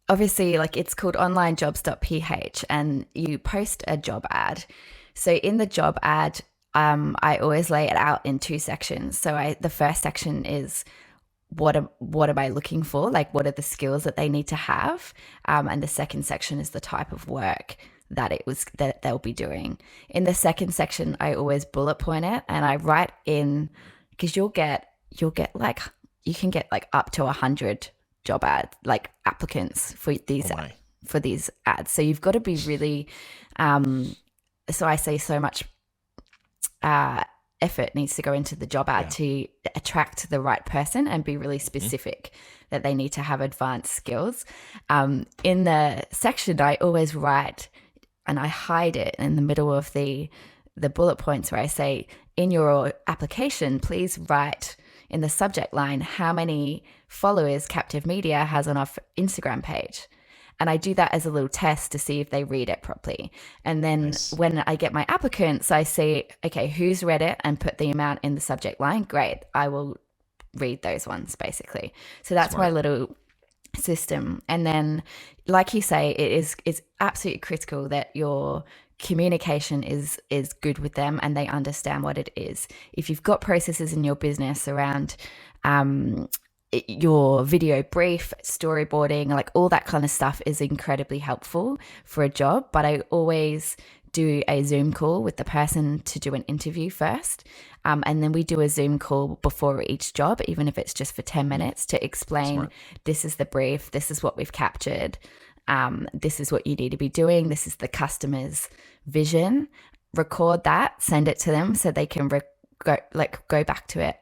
[SPEAKER 2] obviously, like, it's called onlinejobs.ph, and you post a job ad. So in the job ad, I always lay it out in 2 sections. So the first section is what am I looking for? Like, what are the skills that they need to have? And the second section is the type of work that they'll be doing. In the second section, I always bullet point it, and I write in, because you'll get like, you can get like up to 100 job ad, like, applicants for these ads. So you've got to be really, so I say so much effort needs to go into the job ad to attract the right person and be really specific that they need to have advanced skills. In the section, I always write, and I hide it in the middle of the bullet points, where I say, in your application, please write in the subject line how many followers Captive Media has on our Instagram page. And I do that as a little test to see if they read it properly. And then when I get my applicants, I say, okay, who's read it and put the amount in the subject line? Great. I will read those ones, basically. So that's my little system. And then, like you say, it's absolutely critical that your communication is good with them and they understand what it is. If you've got processes in your business around your video brief, storyboarding, like, all that kind of stuff is incredibly helpful for a job. But I always do a Zoom call with the person to do an interview first. And then we do a Zoom call before each job, even if it's just for 10 minutes, to explain, this is the brief, this is what we've captured, this is what you need to be doing, this is the customer's vision. Record that, send it to them so they can go back to it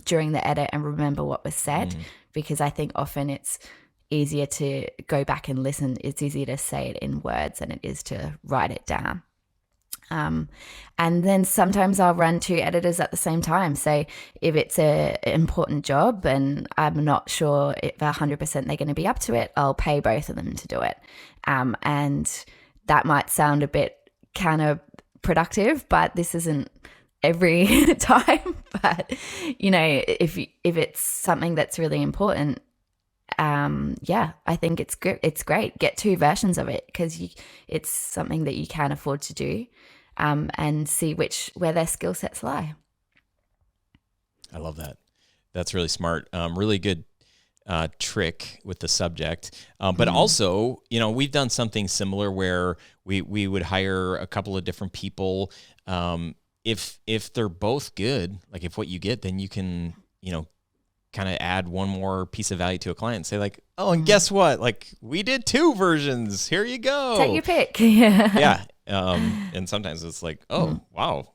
[SPEAKER 2] during the edit and remember what was said, because I think often it's easier to go back and listen. It's easier to say it in words than it is to write it down. And then sometimes I'll run 2 editors at the same time. So if it's an important job and I'm not sure if 100% they're going to be up to it, I'll pay both of them to do it. And that might sound a bit counterproductive, but this isn't every time. But, if it's something that's really important, I think it's good. It's great. Get 2 versions of it, because it's something that you can afford to do, and see where their skill sets lie.
[SPEAKER 1] I love that. That's really smart. Really good trick with the subject. But also, we've done something similar where we would hire a couple of different people, if they're both good, like if what you get, then you can, kind of add one more piece of value to a client and say like, oh, and guess what? Like we did 2 versions. Here you go.
[SPEAKER 2] Take your pick. Yeah.
[SPEAKER 1] And sometimes it's like, oh, wow.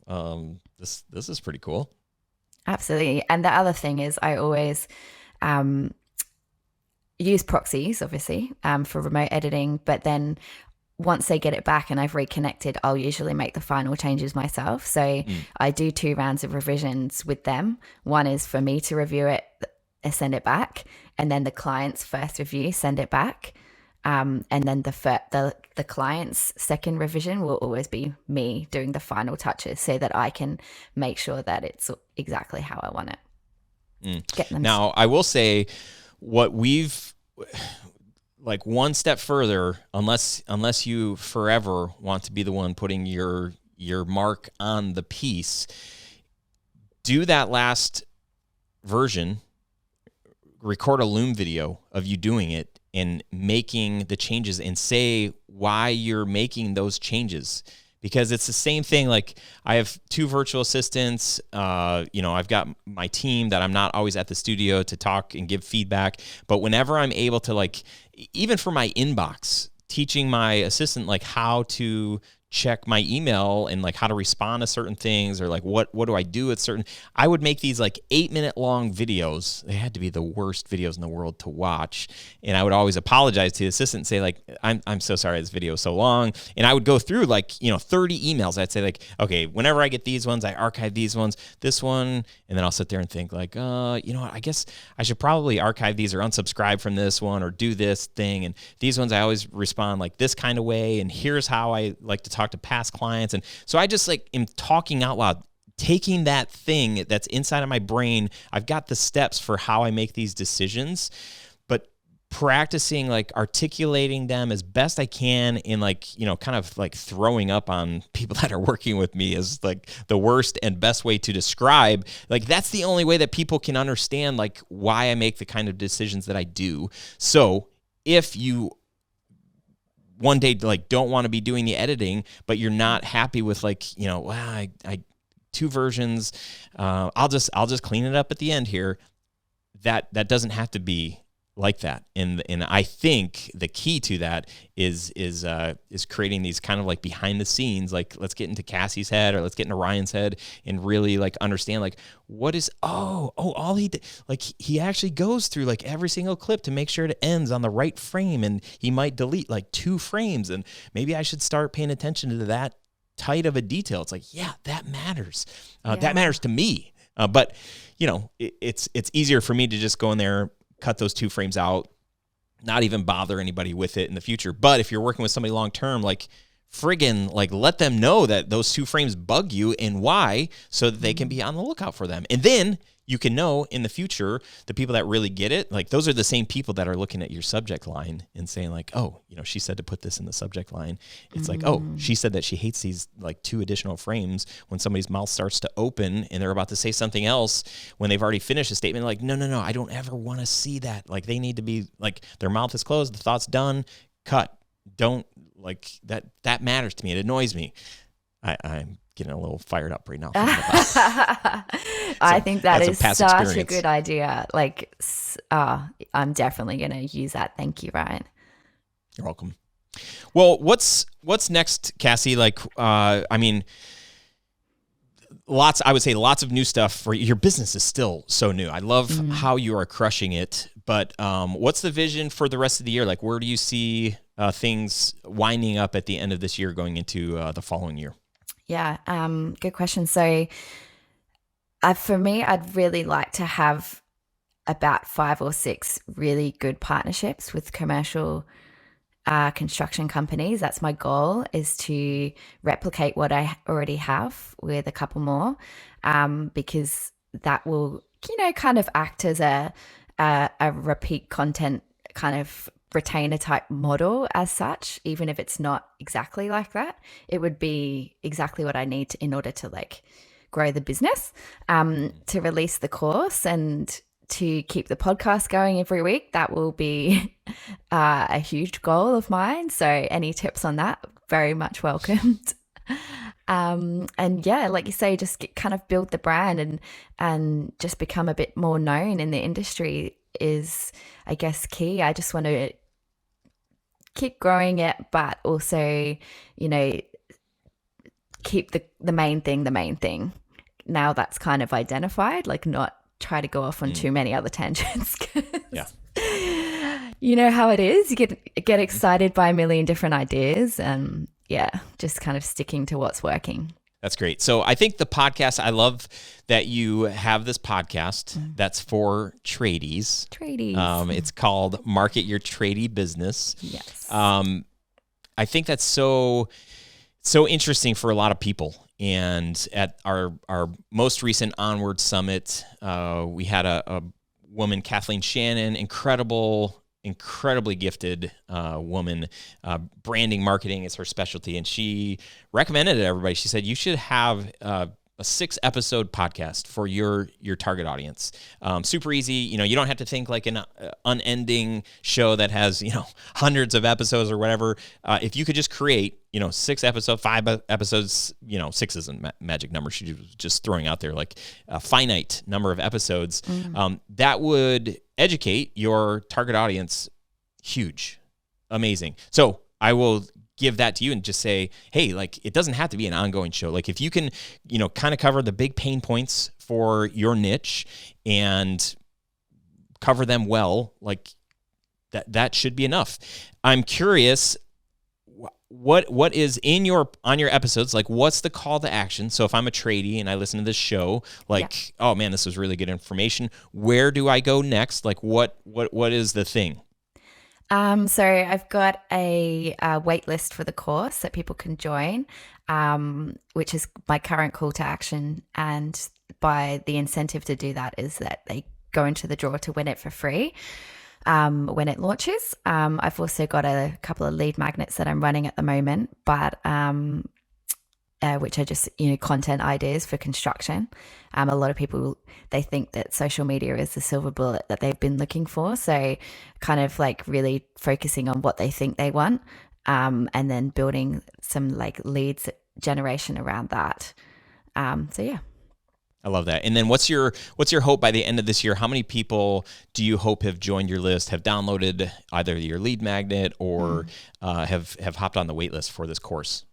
[SPEAKER 1] This is pretty cool.
[SPEAKER 2] Absolutely. And the other thing is I always use proxies, obviously, for remote editing, but then once they get it back and I've reconnected, I'll usually make the final changes myself. So I do 2 rounds of revisions with them. One is for me to review it and send it back, and then the client's first review, send it back. And then the client's second revision will always be me doing the final touches so that I can make sure that it's exactly how I want it.
[SPEAKER 1] Now, I will say what we've like one step further, unless you forever want to be the one putting your mark on the piece, do that last version, record a Loom video of you doing it and making the changes and say why you're making those changes. Because it's the same thing. Like I have 2 virtual assistants. I've got my team that I'm not always at the studio to talk and give feedback. But whenever I'm able to, like, even for my inbox, teaching my assistant like how to check my email and like how to respond to certain things, or like what do I do with certain, I would make these like 8-minute long videos. They had to be the worst videos in the world to watch. And I would always apologize to the assistant and say like, I'm so sorry this video is so long. And I would go through like, 30 emails. I'd say like, okay, whenever I get these ones, I archive these ones, this one. And then I'll sit there and think like, you know what, I guess I should probably archive these or unsubscribe from this one or do this thing. And these ones I always respond like this kind of way. And here's how I like to talk to past clients. And so I just like am talking out loud, taking that thing that's inside of my brain. I've got the steps for how I make these decisions, but practicing like articulating them as best I can in like, kind of like throwing up on people that are working with me is like the worst and best way to describe. Like that's the only way that people can understand like why I make the kind of decisions that I do. So if you one day like don't want to be doing the editing, but you're not happy with like, I 2 versions, I'll just clean it up at the end here. That doesn't have to be like that. And I think the key to that is creating these kind of like behind the scenes, like let's get into Cassie's head or let's get into Ryan's head and really like understand like what is, all he did, like he actually goes through like every single clip to make sure it ends on the right frame, and he might delete like 2 frames, and maybe I should start paying attention to that tight of a detail. It's like, yeah, that matters. That matters to me. But it's easier for me to just go in there, cut those 2 frames out, not even bother anybody with it in the future. But if you're working with somebody long-term, like friggin' like let them know that those 2 frames bug you and why, so that they can be on the lookout for them. And then you can know in the future, the people that really get it, like those are the same people that are looking at your subject line and saying like, oh, she said to put this in the subject line. It's like, oh, she said that she hates these like 2 additional frames when somebody's mouth starts to open and they're about to say something else when they've already finished a statement. Like, no, I don't ever want to see that. Like they need to be like their mouth is closed, the thought's done, cut. Don't like that. That matters to me. It annoys me. I'm getting a little fired up right now.
[SPEAKER 2] I think that is such a good idea. Like, I'm definitely going to use that. Thank you, Ryan.
[SPEAKER 1] You're welcome. Well, what's next, Cassie? Like, I would say lots of new stuff for your business is still so new. I love how you are crushing it, but what's the vision for the rest of the year? Like, where do you see things winding up at the end of this year going into the following year?
[SPEAKER 2] Yeah, good question. So for me, I'd really like to have about 5 or 6 really good partnerships with commercial construction companies. That's my goal, is to replicate what I already have with a couple more, because that will, kind of act as a repeat content kind of retainer type model as such. Even if it's not exactly like that, it would be exactly what I need in order to like grow the business, to release the course and to keep the podcast going every week. That will be a huge goal of mine. So any tips on that, very much welcomed. And yeah, like you say, just kind of build the brand and just become a bit more known in the industry is, I guess, key. I just want to keep growing it, but also, you know, keep the main thing the main thing. Now that's kind of identified, like not try to go off on too many other tangents.
[SPEAKER 1] Yeah.
[SPEAKER 2] You know how it is. You get excited by a million different ideas, and yeah, just kind of sticking to what's working.
[SPEAKER 1] That's great. So I think the podcast, I love that you have this podcast that's for tradies. It's called Market Your Tradie Business.
[SPEAKER 2] Yes.
[SPEAKER 1] I think that's so interesting for a lot of people. And at our most recent Onward Summit, we had a woman, Kathleen Shannon, incredibly gifted woman. Branding, marketing is her specialty, and she recommended it to everybody. She said, you should have a 6-episode podcast for your target audience. Super easy. You don't have to think like an unending show that has, hundreds of episodes or whatever. If you could just create, 6 episodes, 5 episodes, 6 isn't magic number. She was just throwing out there like a finite number of episodes. That would educate your target audience. Huge. Amazing. So I will give that to you and just say, hey, like, it doesn't have to be an ongoing show. Like, if you can, kind of cover the big pain points for your niche and cover them well, like that should be enough. I'm curious, what is on your episodes, like, what's the call to action? So if I'm a tradie and I listen to this show, like, oh man, this was really good information. Where do I go next? Like, what is the thing?
[SPEAKER 2] So I've got a wait list for the course that people can join, which is my current call to action. And the incentive to do that is that they go into the draw to win it for free when it launches. I've also got a couple of lead magnets that I'm running at the moment, but which are just, content ideas for construction. A lot of people, they think that social media is the silver bullet that they've been looking for. So kind of like really focusing on what they think they want, and then building some like leads generation around that. So yeah.
[SPEAKER 1] I love that. And then what's your hope by the end of this year? How many people do you hope have joined your list, have downloaded either your lead magnet or have hopped on the wait list for this course?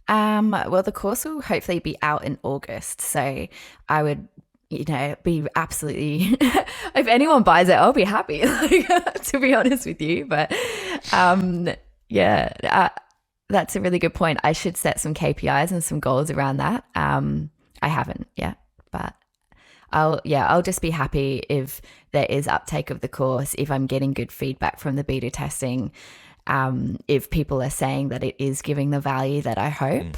[SPEAKER 2] Well, the course will hopefully be out in August. So I would, be absolutely, if anyone buys it, I'll be happy, to be honest with you. But that's a really good point. I should set some KPIs and some goals around that. I haven't yet, but I'll just be happy if there is uptake of the course, if I'm getting good feedback from the beta testing, if people are saying that it is giving the value that I hope,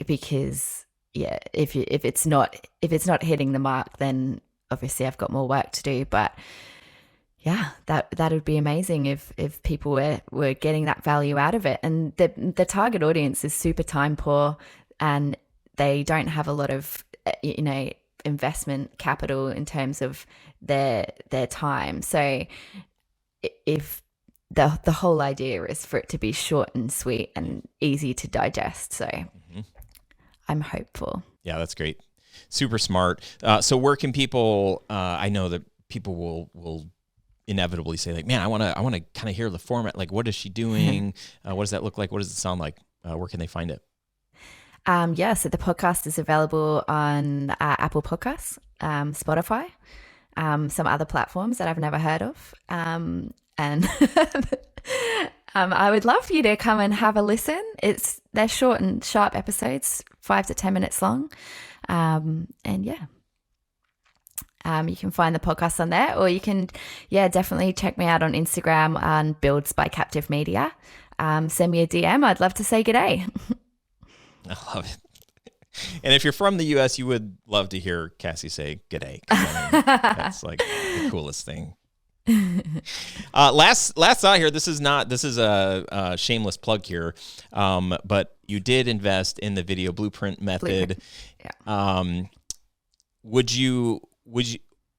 [SPEAKER 2] because if it's not hitting the mark, then obviously I've got more work to do. But yeah, that would be amazing if people were getting that value out of it. And the target audience is super time poor, and they don't have a lot of investment capital in terms of their time. So if the whole idea is for it to be short and sweet and easy to digest. So I'm hopeful. Yeah,
[SPEAKER 1] that's great. Super smart. So where can people, I know that people will inevitably say like, man, I want to kind of hear the format. Like, what is she doing? What does that look like? What does it sound like? Where can they find it?
[SPEAKER 2] So the podcast is available on Apple Podcasts, Spotify, some other platforms that I've never heard of. And I would love for you to come and have a listen. They're short and sharp episodes, 5 to 10 minutes long. You can find the podcast on there, or you can, definitely check me out on Instagram on Builds by Captive Media. Send me a DM. I'd love to say g'day.
[SPEAKER 1] I love it. And if you're from the U.S., you would love to hear Cassie say g'day. That's like the coolest thing. Last thought here. This is a shameless plug here, but you did invest in the video blueprint method. Yeah. Would you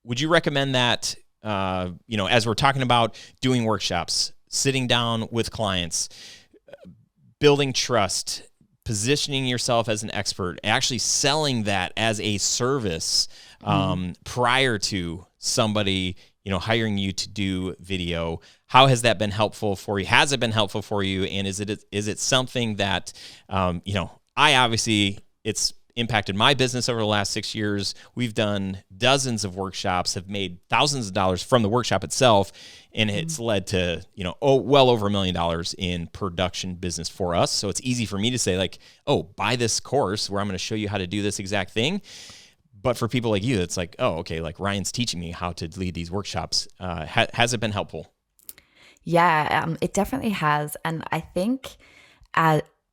[SPEAKER 1] recommend that? As we're talking about doing workshops, sitting down with clients, building trust, positioning yourself as an expert, actually selling that as a service prior to somebody, hiring you to do video. How has that been helpful for you? Has it been helpful for you? And is it something that, I obviously, it's impacted my business over the last 6 years. We've done dozens of workshops, have made thousands of dollars from the workshop itself, and it's led to, well over $1 million in production business for us. So it's easy for me to say like, oh, buy this course where I'm going to show you how to do this exact thing. But for people like you, it's like, oh, okay, like Ryan's teaching me how to lead these workshops. Has it been helpful?
[SPEAKER 2] Yeah, it definitely has. And I think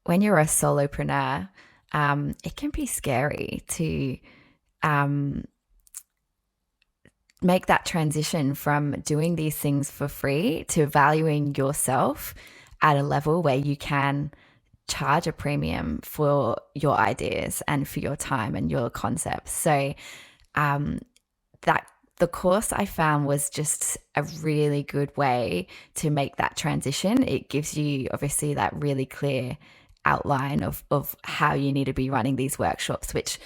[SPEAKER 2] when you're a solopreneur, it can be scary to make that transition from doing these things for free to valuing yourself at a level where you can charge a premium for your ideas and for your time and your concepts. So that the course I found was just a really good way to make that transition. It gives you obviously that really clear outline of how you need to be running these workshops, which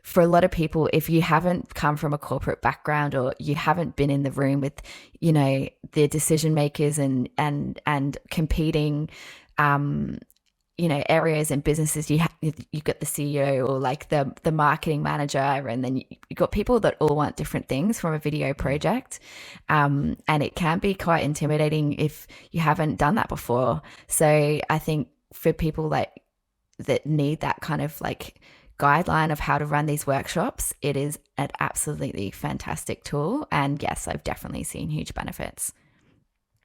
[SPEAKER 2] for a lot of people, if you haven't come from a corporate background or you haven't been in the room with, the decision makers and competing areas and businesses, you've got the CEO or like the marketing manager, and then you've got people that all want different things from a video project. And it can be quite intimidating if you haven't done that before. So I think for people that need that kind of like guideline of how to run these workshops, it is an absolutely fantastic tool. And yes, I've definitely seen huge benefits.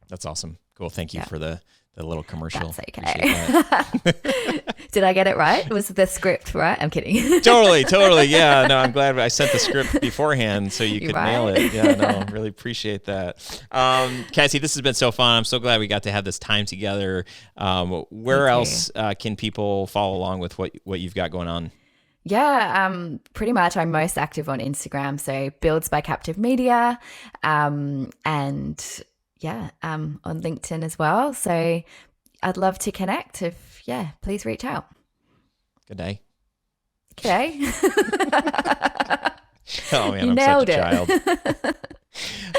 [SPEAKER 1] That's awesome. Cool. Thank you for the little commercial.
[SPEAKER 2] That's okay. Did I get it right? Was the script right? I'm kidding.
[SPEAKER 1] Totally. Yeah, no, I'm glad I sent the script beforehand so you could nail it. Yeah, no, really appreciate that. Cassie, this has been so fun. I'm so glad we got to have this time together. Where else can people follow along with what you've got going on?
[SPEAKER 2] Yeah, pretty much I'm most active on Instagram. So Builds by Captive Media, and on LinkedIn as well. So I'd love to connect. Please reach out.
[SPEAKER 1] Good day.
[SPEAKER 2] Okay.
[SPEAKER 1] Oh man, I'm such a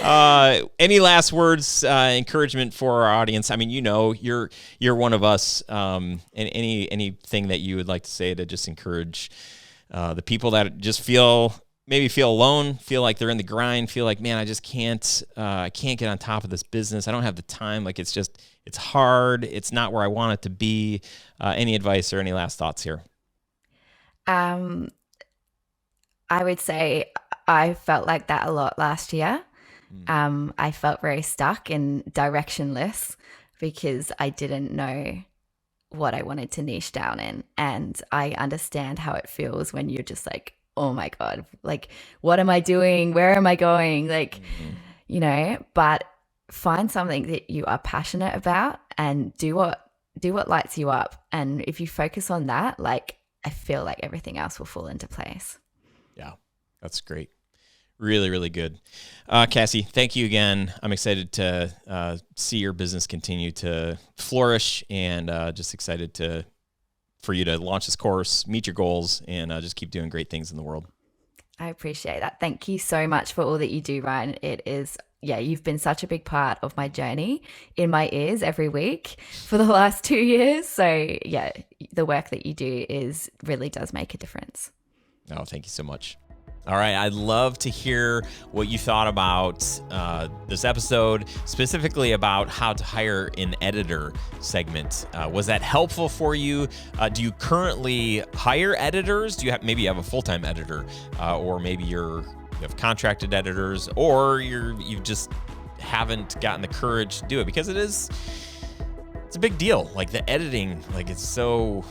[SPEAKER 1] child. Any last words, encouragement for our audience? I mean, you're one of us. And anything that you would like to say to just encourage the people that just maybe feel alone, feel like they're in the grind, feel like, man, I just can't get on top of this business. I don't have the time. Like it's hard. It's not where I want it to be. Any advice or any last thoughts here?
[SPEAKER 2] I would say I felt like that a lot last year. I felt very stuck and directionless because I didn't know what I wanted to niche down in. And I understand how it feels when you're just like, oh my God, like, what am I doing? Where am I going? Like, but find something that you are passionate about and do what lights you up. And if you focus on that, like, I feel like everything else will fall into place.
[SPEAKER 1] Yeah, that's great. Really, really good. Cassie, thank you again. I'm excited to see your business continue to flourish, and just excited for you to launch this course, meet your goals, and just keep doing great things in the world.
[SPEAKER 2] I appreciate that. Thank you so much for all that you do, Ryan. It is, you've been such a big part of my journey in my ears every week for the last 2 years. So the work that you do really does make a difference.
[SPEAKER 1] Oh, thank you so much. All right, I'd love to hear what you thought about this episode, specifically about how to hire an editor segment. Was that helpful for you? Do you currently hire editors? Do you maybe you have a full-time editor, or maybe you have contracted editors, or you just haven't gotten the courage to do it? Because it's a big deal. Like the editing, like it's so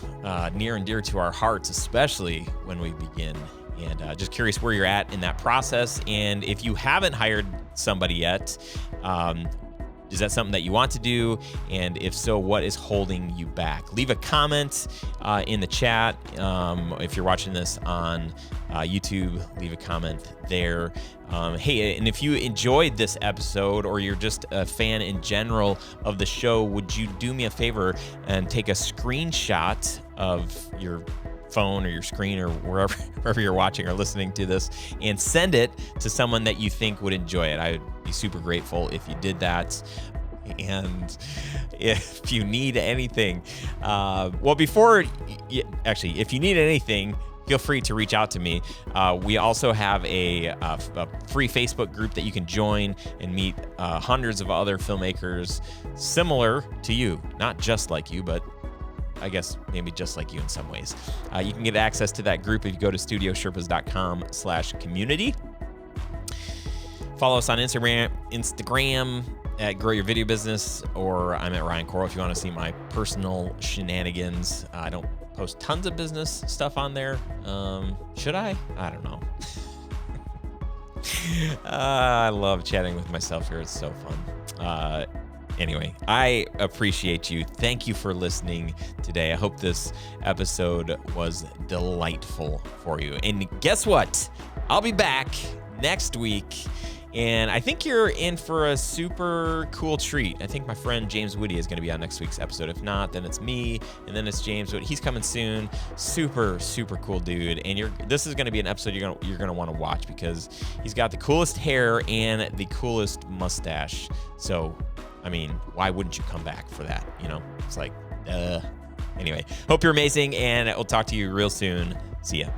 [SPEAKER 1] near and dear to our hearts, especially when we begin. And just curious where you're at in that process. And if you haven't hired somebody yet, Is that something that you want to do? And if so, what is holding you back? Leave a comment in the chat. If you're watching this on YouTube, leave a comment there. Hey, and if you enjoyed this episode, or you're just a fan in general of the show, would you do me a favor and take a screenshot of your phone or your screen or wherever you're watching or listening to this, and send it to someone that you think would enjoy it? I would be super grateful if you did that. And if you need anything, if you need anything, feel free to reach out to me. We also have a free Facebook group that you can join and meet hundreds of other filmmakers similar to you, not just like you, but I guess maybe just like you in some ways. You can get access to that group if you go to studiosherpas.com/community. Follow us on Instagram at Grow Your Video Business, or I'm at Ryan Coral if you want to see my personal shenanigans. I don't post tons of business stuff on there. Should I? I don't know. I love chatting with myself here. It's so fun. Anyway, I appreciate you. Thank you for listening today. I hope this episode was delightful for you. And guess what? I'll be back next week. And I think you're in for a super cool treat. I think my friend James Woody is going to be on next week's episode. If not, then it's me, and then it's James Woody. He's coming soon. Super, super cool dude. And this is going to be an episode you're going to want to watch, because he's got the coolest hair and the coolest mustache. So, I mean, why wouldn't you come back for that? You know, it's like, Anyway, hope you're amazing, and we'll talk to you real soon. See ya.